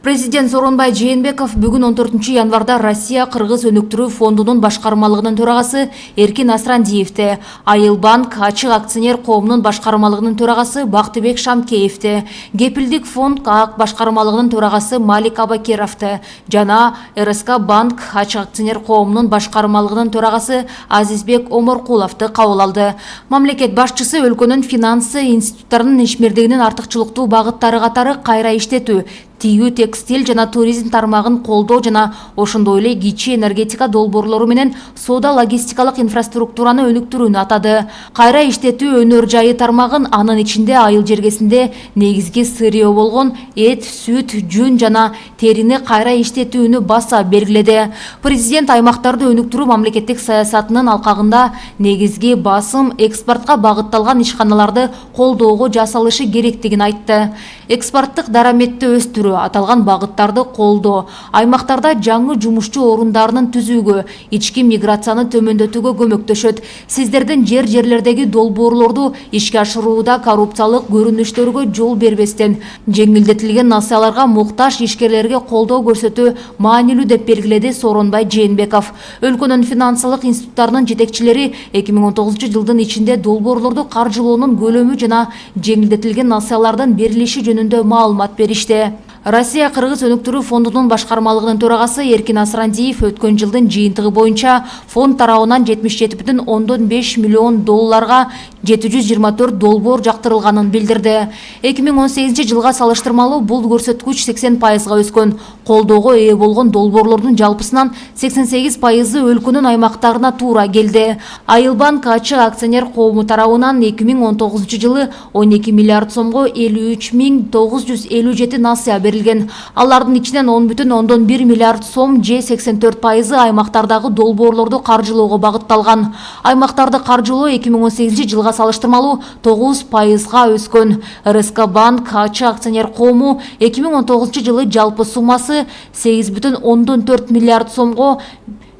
Президент Сооронбай Жээнбеков бүгін 14 январда Россия Кыргыз өнүктүрүү фондунун башкармалыгынын төрагасы Эркин Асрандиевти, Айылбанк ачык акционер коомунун башкармалыгынын төрагасы Бактыбек Шамкеевти, Кепилдик фонд ААК башкармалыгынын төрагасы Малик Абакеровти жана РСК банк ачык акционер коомунун башкармалыгынын төрагасы Азизбек Оморкуловду кабыл алды. Мамлекет башчысы өлкөнүн финансы институттарынын ишмердигинин артыкчылыктуу багыттары катары кайра иштетүү, тигүү, текстиль жана туризм тармагын колдоо жана ошондой эле кичи энергетика долбоорлору менен соода логистикалык инфраструктураны өнүктүрүүнү атады. Кайра иштетүү өнөр жайы тармагын, анын ичинде айыл жергесинде негизги сырьё болгон эт, сүт, жүн жана терини кайра иштетүүнү баса белгиледи. Президент аймактарды өнүктүрүү мамлекеттик саясатынын алкагында негизги басым экспортко багытталган ишканаларды колдоого жасалышы керектигин айтты. Экспорттук дараметти өстүрүү, аталган багыттарды колдоо, аймактарда жаңы жумушчу орундарынын түзүүгө, ички миграцияны төмөндөтүүгө көмөктөшөт. Сиздердин жерлердеги долбоорлорду ишке ашырууда коррупциялык көрүнүштөргө жол бербестен, жеңилдетилген насыяларга муктаж ишкерлерге колдоо көрсөтүү маанилүү деп белгиледи Сооронбай Жээнбеков. Өлкөнүн финансылык институттарынын жетекчилери 2019 жылдын ичинде долбоорлорду каржылоонун көлөмү жана жеңилдетилген насыялардын берилиши жөнүндө маалымат беришти. Россия Кыргыз өнүктүрүү фондунун башкармалыгынын төрагасы Эркин Асрандиев өткөн жылдын жыйынтыгы боюнча фонд тарабынан 77,5 миллион долларга 724 долбоор жактырылганын билдирди. 2018 жылга салыштырмалуу бул көрсөткүч 80%га өскөн. Колдоого ээ болгон долбоорлордун жалпысынан 88% өлкөнүн аймактарына туура келди. Айылбанк ачык акционер коому тарабынан 2019 жылы 12 миллиард сомго 53.957 насыя берилген. Алардын ичинен 10,1 миллиард сом же 84% аймактардагы долбоорлорду каржылоого багытталган. Аймактарды каржылоо 2018 жылга салыштырмалуу 9%га өскөн. РСК банк ачык акционер коому 2019 жылы жалпы суммасы 8,4 миллиард сомго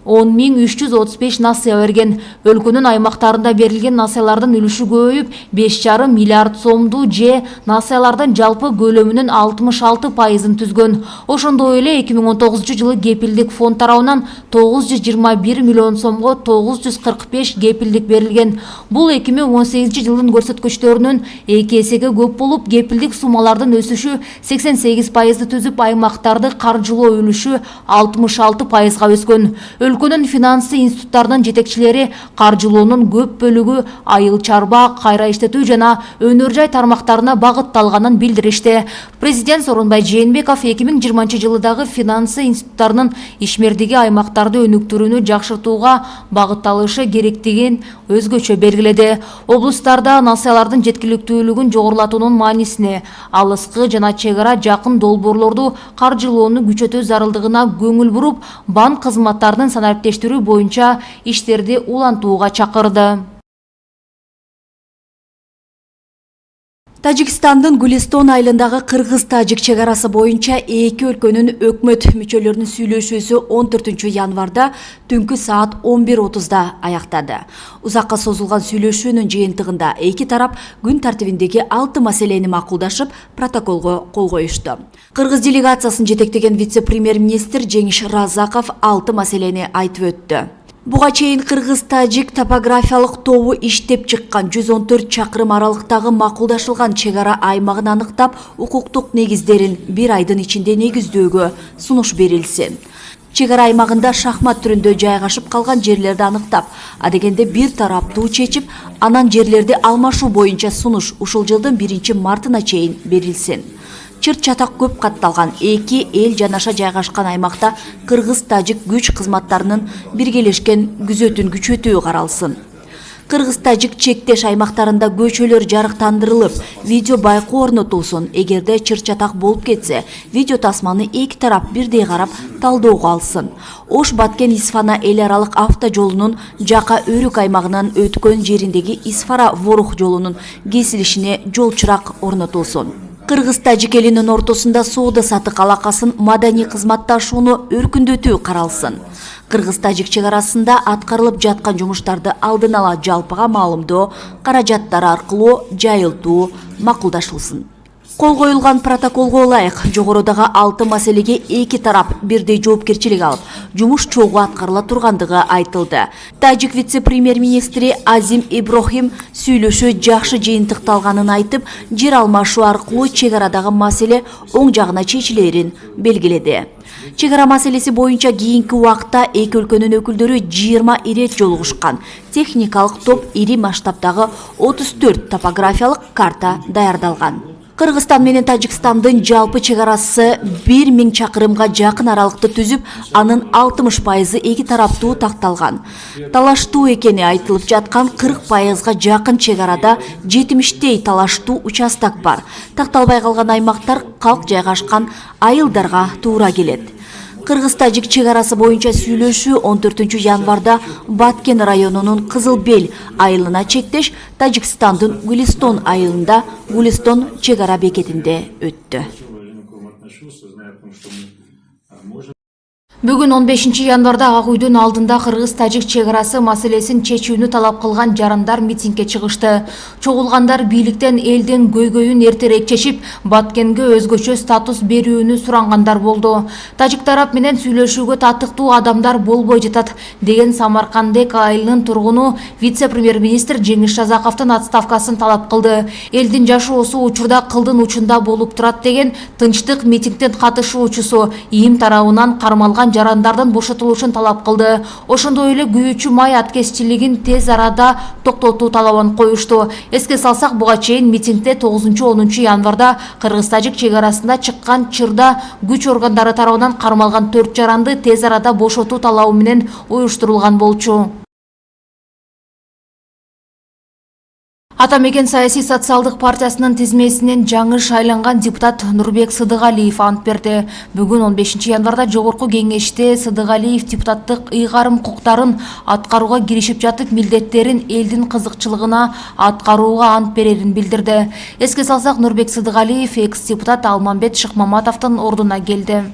10.335 насыя берген. Өлкөнүн аймактарында берилген насыялардын үлүшү көбөйүп 5,5 миллиард сомду же насыялардын жалпы көлөмүнүн 66%ын түзгөн. Ошондой эле 2019 жылы кепилдик фонд тарабынан 921 миллион сомго 945 кепилдик берилген. Бул 2018 жылдын көрсөткүчтөрүнүн 2 эсеге көп болуп, кепилдик суммалардын өсүшү 88%ды түзүп, аймактарды каржылоо үлүшү 66%га өскөн. Өлкөнүн финансы институттарынын жетекчилери каржылоонун көп бөлүгү айыл чарба, кайра иштетүү жана өнөр жай тармактарына багытталганын билдиришти. Президент Сооронбай Жээнбеков 2020 жылдагы финансы институттарынын ишмердиги аймактарды өнүктүрүүнү жакшыртууга багытталышы керектигин өзгөчө белгиледи. Облустарда насыялардын жеткиликтүүлүгүн жогорулатуунун маанисине, алыскы жана чек ара жакын долбоорлорду каржылоону күчөтүү зарылдыгына көңүл буруп, банк кызматтарынын санариптештирүү боюнча иштерди улантууга чакырды. Тажикстандын Гулистон айылындагы кыргыз-тажик чек арасы боюнча эки өлкөнүн өкмөт мүчөлөрүнүн сүйлөшүүсү 14 январда түнкү саат 11:30 аяктады. Узакка созулган сүйлөшүүнүн жыйынтыгында эки тарап күн тартибиндеги 6 маселени макулдашып, протоколго кол коюшту. Кыргыз делегациясын жетектеген вице-премьер-министр Жеңиш Разаков 6 маселени айтып өттү. Буга чейин кыргыз-тажик топографиялык тобу иштеп чыккан 114 чакырым аралыктагы макулдашылган чек ара аймагын аныктап, укуктук негиздерин бир айдын ичинде негиздөөгө сунуш берилсин. Чек ара аймагында шахмат түрүндө жайгашып калган жерлерди аныктап, адегенде бир тараптуу чечип, анан жерлерди алмашуу боюнча сунуш ушул жылдын 1 мартына чейин берилсин. Чыр-чатак көп катталган эки эл жанаша жайгашкан аймакта кыргыз-тажик күч кызматтарынын биргелешкен күзөтүн күчөтүү каралсын. Кыргыз-тажик чектеш аймактарында көчөлөр жарыктандырылып, видео байкоо орнотулсун. Эгерде чыр-чатак болуп кетсе, видео тасманы эки тарап бирдей карап талдоого алсын. Ош-Баткен-Исфана эл аралык автожолунун жака өрүк аймагынан өткөн жериндеги Исфара-Ворух жолунун кесилишине жол чырак орнотулсун. Кыргыз-тажик элинин ортосунда соода сатык алакасын маданий кызматташууну өркүндөтүү каралсын. Кыргыз-тажик чек арасында аткарылып жаткан жумуштарды алдын ала жалпыга маалымдоо, каражаттар аркылуу жайылтуу макулдашылсын. Кол коюлган протоколго ылайык жогорудагы 6 маселеге эки тарап бирдей жоопкерчилик алып, жумуш чогуу аткарыла тургандыгы айтылды. Тажик вице-премьер-министри Азим Иброхим сүйлөшүү жакшы жыйынтыкталганын айтып, жер алмашуу аркылуу чек арадагы маселе оң жагына чечилерин белгиледи. Чек ара маселеси боюнча кийинки убакта эки өлкөнүн өкүлдөрү 20 ирет жолугушкан. Техникалык топ ири масштабдагы 34 топографиялык карта даярдалган. Кыргызстан менен Тажикстандын жалпы чек арасы 1000 чакырымга жакын аралыкты түзүп, анын 60% эки тараптуу такталган. Талаштуу экени айтылып жаткан 40%га жакын чек арада 70 талаштуу участок бар. Такталбай калган аймактар калк жайгашкан айылдарга туура келет. Кыргыз-Тажик чек арасы боюнча сүйлөшүү 14 январда Баткен районунун Кызылбел айылына чектеш, Тажикстандын Гулистон айылында Гулистон чек ара бекетинде өттү. Бүгүн 15 январда Ак үйдүн алдында Кыргыз-Тажик чек арасы маселесин чечүүнү талап кылган жарандар митингге чыгышты. Чогулгандар бийликтен элдин көйгөйүн эртерээк чечип, Баткенге өзгөчө статус берүүнү сурангандар болду. Тажик тарап менен сүйлөшүүгө татыктуу адамдар болбой жатат деген Самаркандек айылынын тургуну вице-премьер-министр Жеңиш Жазаковдун отставкасын талап кылды. Элдин жашоосу учурда кылдын учунда болуп турат деген тынчтык митингден катышуучусу ИИМ тарабынан кармалган жарандардын бошотулушун талап кылды. Ошондой эле күйүүчү май аткезчилигин тез арада токтотуу талабын коюшту. Эске салсак, буга чейин митингде 9-10 январда Кыргыз-Тажик чек арасында чыккан чырда күч органдары тарабынан кармалган 4 жаранды тез арада бошотуу талабы менен уюштурулган болчу. Атамекен саясий социалдык партиясынын тизмесинен жаңы шайланган депутат Нурбек Сыдыгалиев ант берди. Бүгүн 15 январда жогорку кеңеште Сыдыгалиев депутаттык ыйгарым укуктарын аткарууга киришип жатып, милдеттерин элдин кызыкчылыгына аткарууга ант берерин билдирди. Эске салсак, Нурбек Сыдыгалиев экс-депутат Алмамбет Шыкмаматовдун ордуна келди.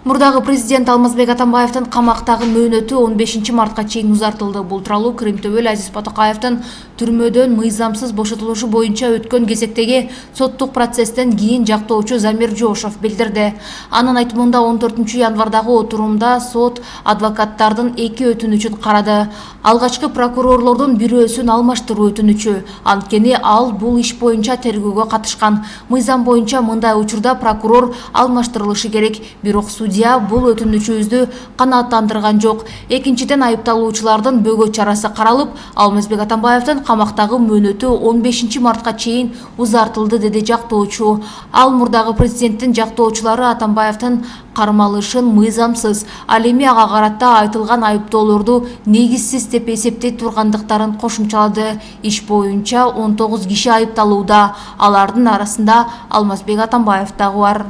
Мурдагы президент Алмазбек Атамбаевдин камактагы мөөнөтү 15 мартка чейин узартылды. Бул тууралуу Кырымтөбөл Азиз Батакаевдин түрмөдөн мыйзамсыз бошотулушу боюнча өткөн кезектеги соттук процесстен кийин жактоочу Замир Жошов билдирди. Анын айтымында 14 январдагы отурумда сот адвокаттардын эки өтүнүчүн карады. Алгачкы прокурорлордун бирөөсүн алмаштыруу өтүнүчү. Анткени ал бул иш боюнча тергөөгө катышкан. Мыйзам боюнча мындай учурда прокурор алмаштырылышы керек. Бирок судья бул өтүнүчүбүздү канааттандырган жок. Экинчиден, айыпталуучулардын бөгөт чарасы каралып, Алмазбек Атамбаевдин камактагы мөөнөтү 15 мартка чейин узартылды, деди жактоочу. Ал мурдагы президенттин жактоочулары Атамбаевдин кармалышын мыйзамсыз, ал эми ага карата айтылган айыптоолорду негизсиз деп эсептей тургандыктарын кошумчалады. Иш боюнча 19 киши айыпталууда. Алардын арасында Алмазбек Атамбаев дагы бар.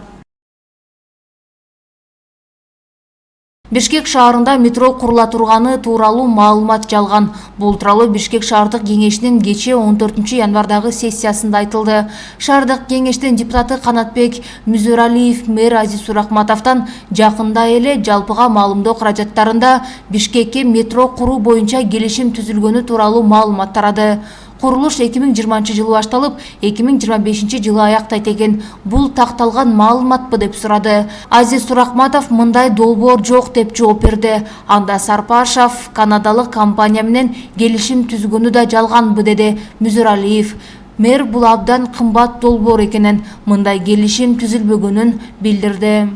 Бишкек шаарында метро курула турганы тууралуу маалымат жалган. Бул тууралуу Бишкек шаардык кеңешинин кечээ 14 январдагы сессиясында айтылды. Шаардык кеңештин депутаты Канатбек Мүзөралиев мэр Азиз Суракматовдон жакында эле жалпыга маалымдоо каражаттарында Бишкекке метро куруу боюнча келишим түзүлгөнү тууралуу маалымат тарады. Курулуш 2020 жылы башталып, 2025 жылы аяктайт экен. Бул такталган маалыматпы деп сурады. Азиз Суракматов мындай долбоор жок деп жооп берди. Анда Сарпашов канадалык компания менен келишим түзгөнү да жалганбы, деди Мүзөралиев. Мэр бул абдан кымбат долбоор экенин, мындай келишим түзүлбөгөнүн билдирди.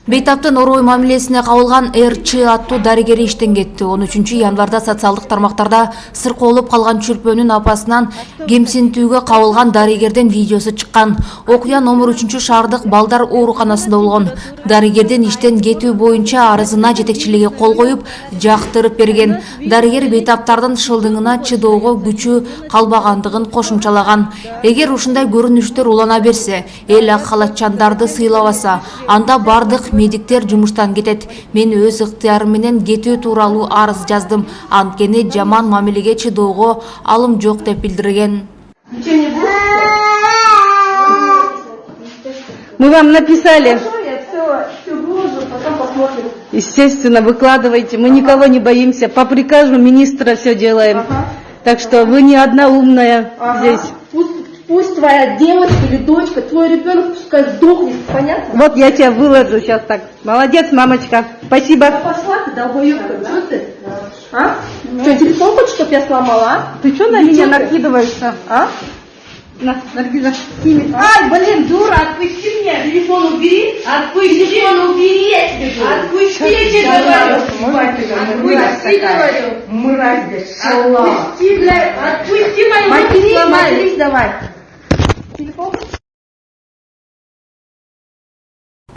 Бейтаптын орой мамилесине кабылган РЧ аттуу дарыгери иштен кетти. 13 январда социалдык тармактарда сыркоолоп калган чүлпөнүн апасынан кемсинтүүгө кабылган дарыгердин видеосу чыккан. Окуя номер 3 шаардык балдар ооруканасында болгон. Дарыгердин иштен кетүү боюнча арызына жетекчилиги кол коюп, жактырып берген. Дарыгер бейтаптардын шылдыңына чыдоого күчү калбагандыгын кошумчалаган. Эгер ушундай көрүнүштөр улана берсе, эл ак халатчандарды сыйлабаса, анда бардык медиктер жумуштан кетет. Мен өз ыктыярым менен кетүү тууралуу арыз жаздым. Анткени жаман мамилеге чыдоого алым жок деп билдирген. Мы вам написали. Все выложу, потом посмотрим. естественно, выкладывайте. Мы никого не боимся. По приказу министра все делаем. Так что вы не одна умная здесь. Пусть твоя девочка или дочка, твой ребенок пускай сдохнет, понятно? Вот я тебя выложу сейчас так. Молодец, мамочка. Спасибо. Пошла ты, долбоёбка, что ты? А? Что, телефон хочешь, чтоб я сломала, а? Ты что на меня накидываешься? А? Наргиза, сними. Ай, блин, дура, отпусти меня. Телефон убери. Отпусти. Телефон убери, я тебе говорю. Отпусти, я тебе говорю. Отпусти, говорю. Мразь, блядь. Отпусти, блядь. Отпусти мою руку. Матерись, давай. Телефон.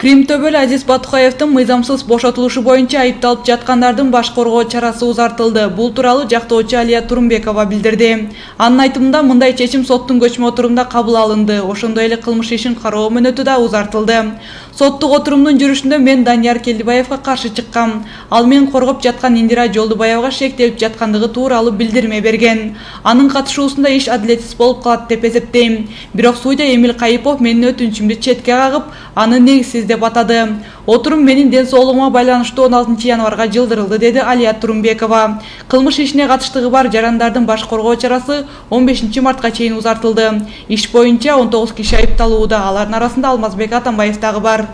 Кримтөбөл Азиз Батукаевдин мыйзамсыз бошотулушу боюнча айыпталып жаткандардын баш коргоо чарасы узартылды. Бул тууралуу жактоочу Алия Турумбекова билдирди. Анын айтымында мындай чечим соттун көчмө отурумунда кабыл алынды. Ошондой эле кылмыш ишин кароо мөөнөтү да узартылды. Соттук отурумдун жүрүшүндө мен Данияр Келдибаевга каршы чыккам. Ал мен коргоп жаткан Индира Жолдубаевга шектелип жаткандыгы тууралуу билдирме берген. Анын катышуусунда иш адилетсиз болуп калат деп эсептейм. Бирок судья Эмиль Кайыпов менин өтүнүчүмдү четке кагып, аны негизсиз деп атады. Отурум менин ден соолугума байланыштуу 16 январга жылдырылды, деди Алия Турумбекова. Кылмыш ишине катыштыгы бар жарандардын баш коргоо чарасы 15 мартка чейин узартылды. Иш боюнча 19 киши айыпталууда. Алардын арасында Алмазбек Атамбаев дагы бар.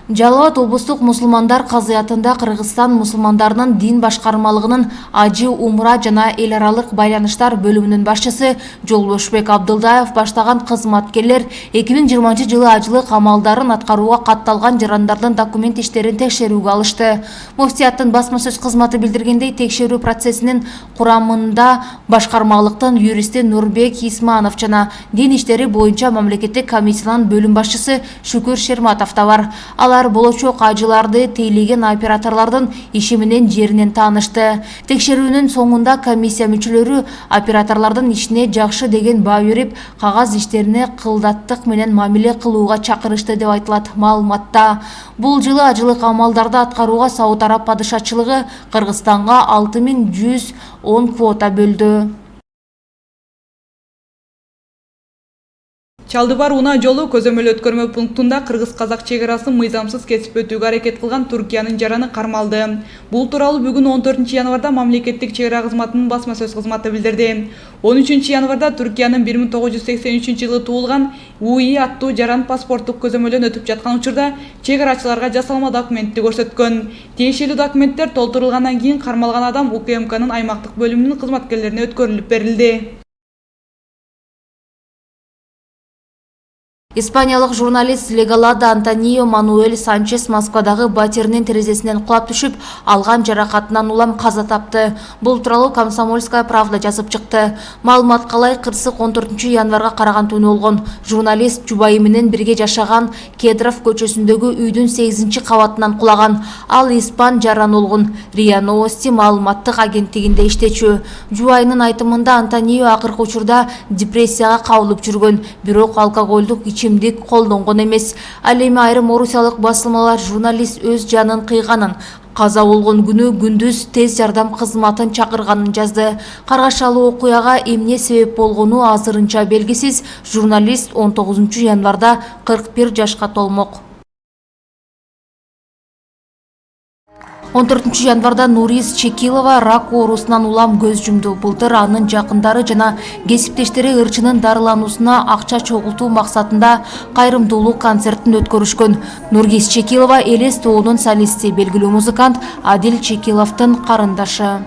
Жалал Абад облустук мусулмандар казыятында Кыргызстан мусулмандарынын дин башкармалыгынын ажы, умра жана эл аралык байланыштар бөлүмүнүн башчысы Жолбошбек Абдылдаев баштаган кызматкерлер 2020 жылы ажылык амалдарын аткарууга катталган жарандардын документ иштерин текшерүүгө алышты. Муфтияттын басма сөз кызматы билдиргендей, текшерүү процессинин курамында башкармалыктын юристи Нурбек Исманов жана дин иштери боюнча мамлекеттик комиссиянын бөлүм башчысы Шүкүр Шерматов да бар. Алар болочок ажыларды тейлеген операторлордун иши менен жеринен таанышты. Текшерүүнүн соңунда комиссия мүчөлөрү операторлордун ишине жакшы деген баа берип, кагаз иштерине кылдаттык менен мамиле кылууга чакырышты деп айтылат маалыматта. Бул жылы ажылык амалдарды аткарууга Сауд Араб падышачылыгы Кыргызстанга 6110 квота бөлдү. Чалдыбар унаа жолу көзөмөл өткөрмө пунктунда кыргыз-казак чегарасын мыйзамсыз кесип өтүүгө аракет кылган Түркиянын жараны кармалды. Бул тууралуу бүгүн 14 январда мамлекеттик чегара кызматынын басма сөз кызматы билдирди. 13 январда Түркиянын 1983 жылы туулган УИ аттуу жаран паспорттук көзөмөлдөн өтүп жаткан учурда чегарачыларга жасалма документти көрсөткөн. Тиешелүү документтер толтурулгандан кийин кармалган адам УКМКнын аймактык бөлүмүнүн кызматкерлерине өткөрүлүп берилди. Испаниялык журналист Легалада Антонио Мануэль Санчес Москвадагы батиринин терезесинен кулап түшүп, алган жаракатынан улам каза тапты. Бул тууралуу Комсомольская правда жазып чыкты. Маалыматка ылайык, кырсык 14 январга караган түнү болгон. Журналист жубайы менен бирге жашаган Кедров көчөсүндөгү үйдүн 8 кабатынан кулаган. Ал испан жаран болгон. РИА Новости маалыматтык агенттигинде иштечү. Жубайынын айтымында Антонио акыркы учурда депрессияга кабылып жүргөн, бирок алкоголдук ичимдик колдонгон эмес. Ал эми айрым орусиялык басылмалар журналист өз жанын кыйганын, каза болгон күнү күндүз тез жардам кызматын чакырганын жазды. Каргашалуу окуяга эмне себеп болгону азырынча белгисиз. Журналист 19 январда 41 жашка толмок. 14 январда Нурис Чекилова рак оорусунан улам көз жумду. Былтыр анын жакындары жана кесиптештери ырчынын дарылануусуна акча чогултуу максатында кайрымдуулук концертин өткөрүшкөн. Нурис Чекилова элес тоонун солисти, белгилүү музыкант Адил Чекиловдун карындашы.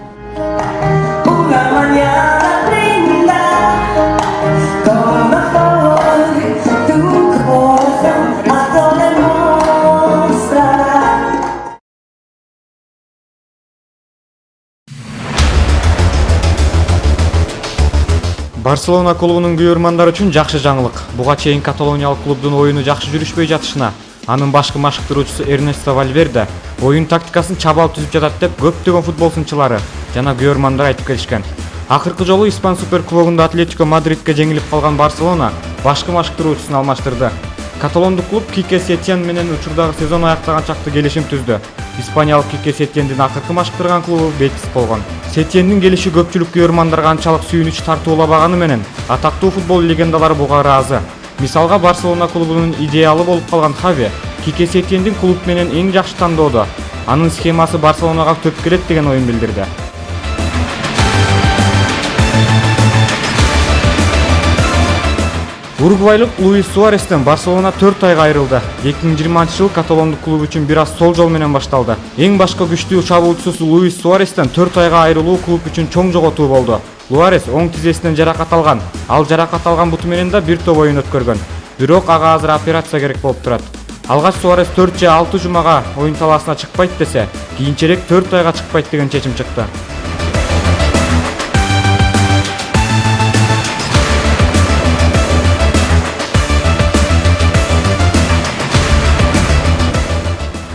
Барселона клубунун күйөрмандары үчүн жакшы жаңылык. Буга чейин каталониялык клубдун оюну жакшы жүрүшпөй жатышына, анын башкы машыктыруучусу Эрнесто Вальверде оюн тактикасын чабалып түзүп жатат деп көптөгөн футбол сынчылары жана күйөрмандар айтып келишкен. Акыркы жолу Испан суперкубогунда Атлетико Мадридке жеңилип калган Барселона башкы машыктыруучусун алмаштырды. Каталондук клуб Кике Сетьен менен учурдагы сезон аяктаган чакта келишим түздү. Испаниялык Кике Сетьендин акыркы машыктырган клубу Бетис болгон. Сетьендин келиши көпчүлүк күйөрмандарга анчалык сүйүнүч тартуулабаганы менен атактуу футбол легендалары буга ыраазы. Мисалга Барселона клубунун идеалы болуп калган Хави Кике Сетьендин клуб менен эң жакшы тандоодо. Анын схемасы Барселонага төп келет деген оюн билдирди. Уругвайлык Луис Суарестен Барселона 4 айга айрылды. 2020 каталондук клуб үчүн бир аз сол жол менен башталды. Эң башка күчтүү чабуучусу Луис Суарестен 4 айга айрылуу клуб үчүн чоң жоготуу болду. Суарес оң тизесинен жаракат алган. Ал жаракат алган буту менен да бир топ оюн өткөргөн. Бирок ага азыр операция керек болуп турат. Алгач Суарес 4 же 6 жумага оюн талаасына чыкпайт десе, кийинчерээк 4 айга чыкпайт деген чечим чыкты.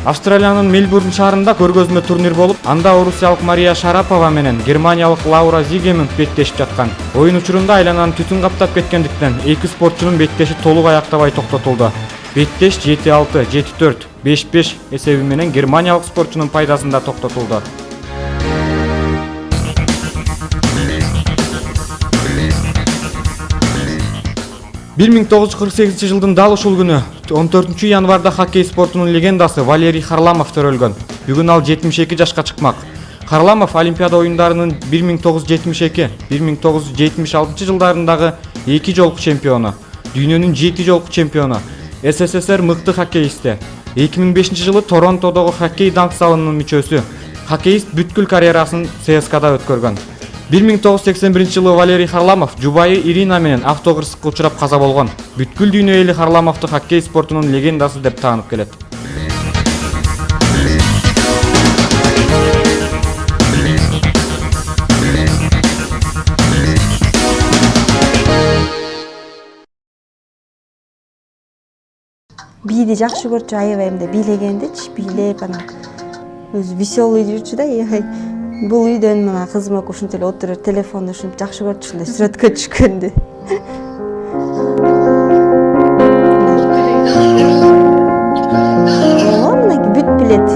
Австралиянын Мельбурн шаарында көргөзмө турнир болуп, анда орусиялык Мария Шарапова менен германиялык Лаура Зигемунд беттешип жаткан. Оюн учурунда айлананы түтүн каптап кеткендиктен эки спортчунун беттеши толук аяктабай токтотулду. Беттеш 7-6, 7-4, 5-5 эсеби менен германиялык спортчунун пайдасында токтотулду. Бир 1948 жылдын дал ушул күнү 14 январда хоккей спортунун легендасы Валерий Харламов төрөлгөн. Бүгүн ал 72 жашка чыкмак. Харламов Олимпиада оюндарынын 1972-1976 жылдарындагы 2 жолку чемпиону, дүйнөнүн 7 жолку чемпиону, СССР мыкты хоккеисти. 2005 жылы Торонтодогу хоккей данк залынын мүчөсү. Хоккеист бүткүл карьерасын ЦСКАда өткөргөн. 1981 жылы Валерий Харламов жубайы Ирина менен автокырсыкка учурап каза болгон. Бүткүл дүйнө эли Харламовду хоккей спортунун легендасы деп таанып келет. Бийди жакшы көрчү, аябай мындай бийлегендичи, бийлеп анан өзү веселый жүрчү да. Бул үйдөн мына кызым экөө ушинтип эле отуруп телефонду ушинтип жакшы көрчү эле сүрөткө түшкөндү. Мынакей бүт билет.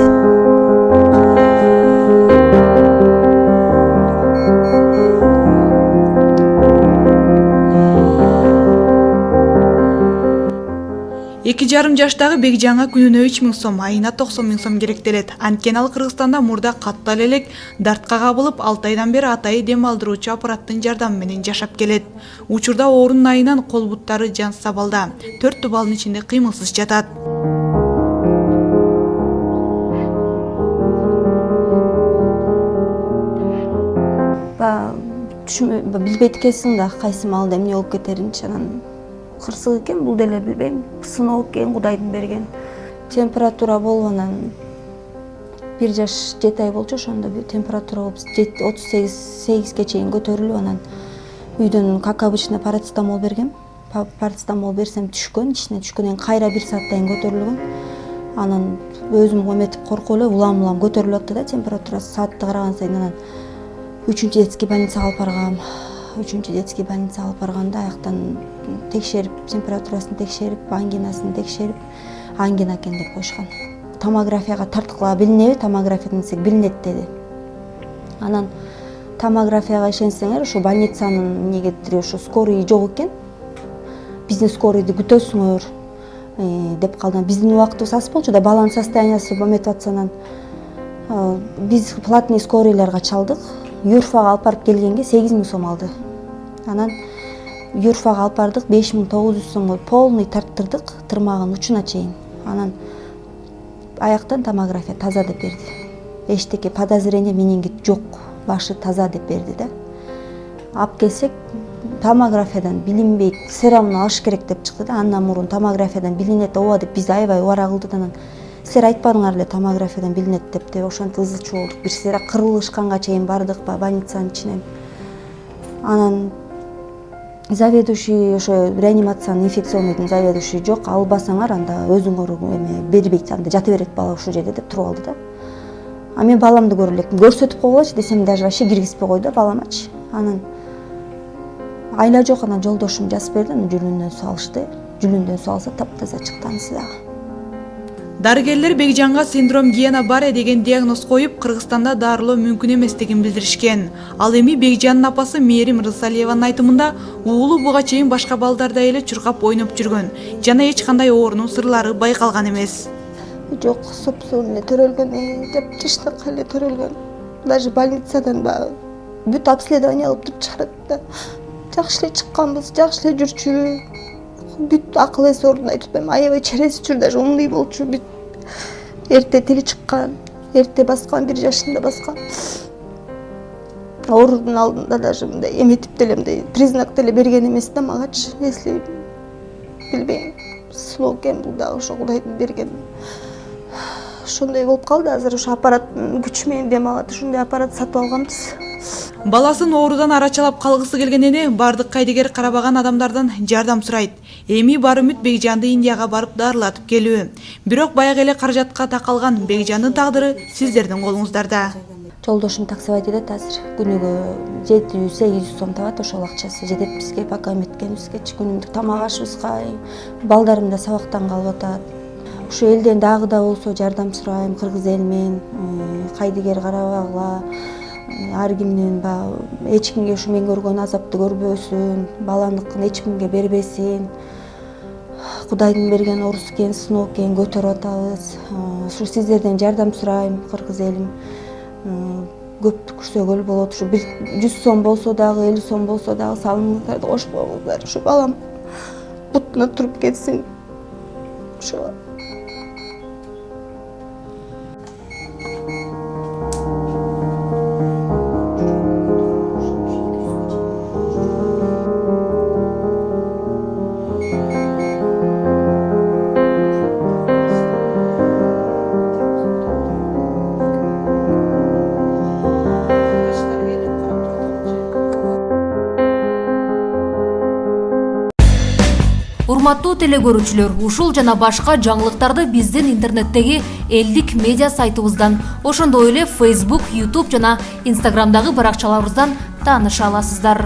Эки жарым жаштагы Бекжанга күнүнө 3000 сом, айына 90 000 сом керектелет. Анткени ал Кыргызстанда мурда каттал элек дартка кабылып 6 айдан бери атайы дем алдыруучу аппараттын жардамы менен жашап келет. Учурда оорунун айынан кол буттары жан сабалда. 4 тубалдын ичинде кыймылсыз жатат. Билбейт экенсиң да кайсы маалда эмне болуп кетеринчи, анан кырсык экен, бул деле билбейм. Сыноо экен, Кудайдын берген. Температура болуп анан 1 жаш 7 ай болчу, ошондо температура болуп 38-8ге чейин көтөрүлүп, анан үйдөн как обычно парацетамол бергем. Парацетамол берсем түшкөн, ичине түшкөндөн кайра 1 сааттан көтөрүлгөн. Анан өзүм эметип коркуп эле улам көтөрүлүп атты да температурасы. Саатты караган сайын анан 3-чү детский больницага алып баргам. 3-чү детский больницага алып барганда аяктан текшерип, температурасын текшерип, ангинасын текшерип, ангина экен деп коюшкан. Томографияга тарткыла билинеби, томографиядан десек билинет деди. Анан томографияга ишенсеңер, ошо больницанын негедир ошо скорый жок экен. Биздин скорыйды күтөсүңөр деп калды. Биздин убактыбыз аз болчу да, баланын состояниясы эметип атса, анан биз платный скорыйларга чалдык. Юрфага алып барып келгенге 8000 сом алды. Анан Юрфага алып бардык, 5900 сомго полный тарттырдык, тырмагын учуна чейин. Анан аяктан томография таза деп берди. Эчтеке подозрение менингит жок, башы таза деп берди да. Алып келсек, томографиядан билинбейт, серомну алыш керек деп чыкты да. Андан мурун томографиядан билинет, ооба деп биз аябай убара кылдык. Анан силер айтпадыңар эле томографиядан билинет деп ошентип ызычуу болдук. Бир сера кырылышканга чейин бардык больницанын ичине. Анан заведующий, ошо реанимациянын инфекционныйдын заведующий жок, албасаңар анда өзүңөр эме бербейт, анда жата берет бала ушул жерде деп туруп алды да. А мен баламды көрө элекмин, көрсөтүп койгулачы десем даже вообще киргизбей койду баламачы. Анан айла жок, анан жолдошум жазып берди, анан жүлүндөн салышты. Жүлүндөн салса таптаза чыкты анысы дагы. Дарыгерлер Бекжанга синдром Гиена Барре деген диагноз коюп, Кыргызстанда дарылоо мүмкүн эместигин билдиришкен. Ал эми Бекжандын апасы Мээрим Рысалиеванын айтымында уулу буга чейин башка балдардай эле чуркап ойноп жүргөн жана эч кандай оорунун сырлары байкалган эмес. Жок, сопсуне төрөлгөн, жапжаштыкка эле төрөлгөн. Даже больницадан бүт обследование алып туруп чыгарат да. Жакшы эле чыкканбыз, жакшы эле жүрчү. Бүт акыл эс ордунда айтпайм, аябай череси жүр, даже умный болчу. Бүт эрте тили чыккан, эрте баскан, 1 жашында баскан. Оорунун алдында даже мындай эметип деле мындай признак деле берген эмес да магачы, если билбейм. Сыноо экен бул дагы ошо Кудайдын берген. Ошондой болуп калды, азыр ошо аппараттын күчү менен дем алат, ушундай аппарат сатып алганбыз. Баласын оорудан арачалап калгысы келген эне бардык кайдыгер карабаган адамдардан жардам сурайт. Эми бар үмүт Бекжанды Индияга барып дарылатып келүү. Бирок баягы эле каражатка такалган Бекжандын тагдыры сиздердин колуңуздарда. Жолдошум таксовать этет азыр. Күнүгө 700-800 сом табат, ошол акчасы жетет бизге, пока эметкенибизгечи, күнүмдүк тамак ашыбызга, балдарым да сабактан калып атат. Ушу элден дагы да болсо жардам сурайм, кыргыз элинен, кайдыгер карабагыла, ар кимдин эч кимге ушу мен көргөн азапты көрбөсүн, баланыкын эч кимге бербесин. Кудайдын берген оорусу экен, сыноо экен, көтөрүп атабыз. Ушу сиздерден жардам сурайм, кыргыз элим. Көп түкүрсөгөл болот, ушу 100 сом болсо дагы, 50 сом болсо дагы салымыңыздарды кошуп коюңуздар. Ушу балам бутуна туруп кетсин. Ушу Урматтуу теле көрүүчүлөр, ушул жана башка жаңылыктарды биздин интернеттеги элдик медиа сайтыбыздан, ошондой эле Facebook, YouTube жана Instagramдагы баракчаларыбыздан тааныша аласыздар.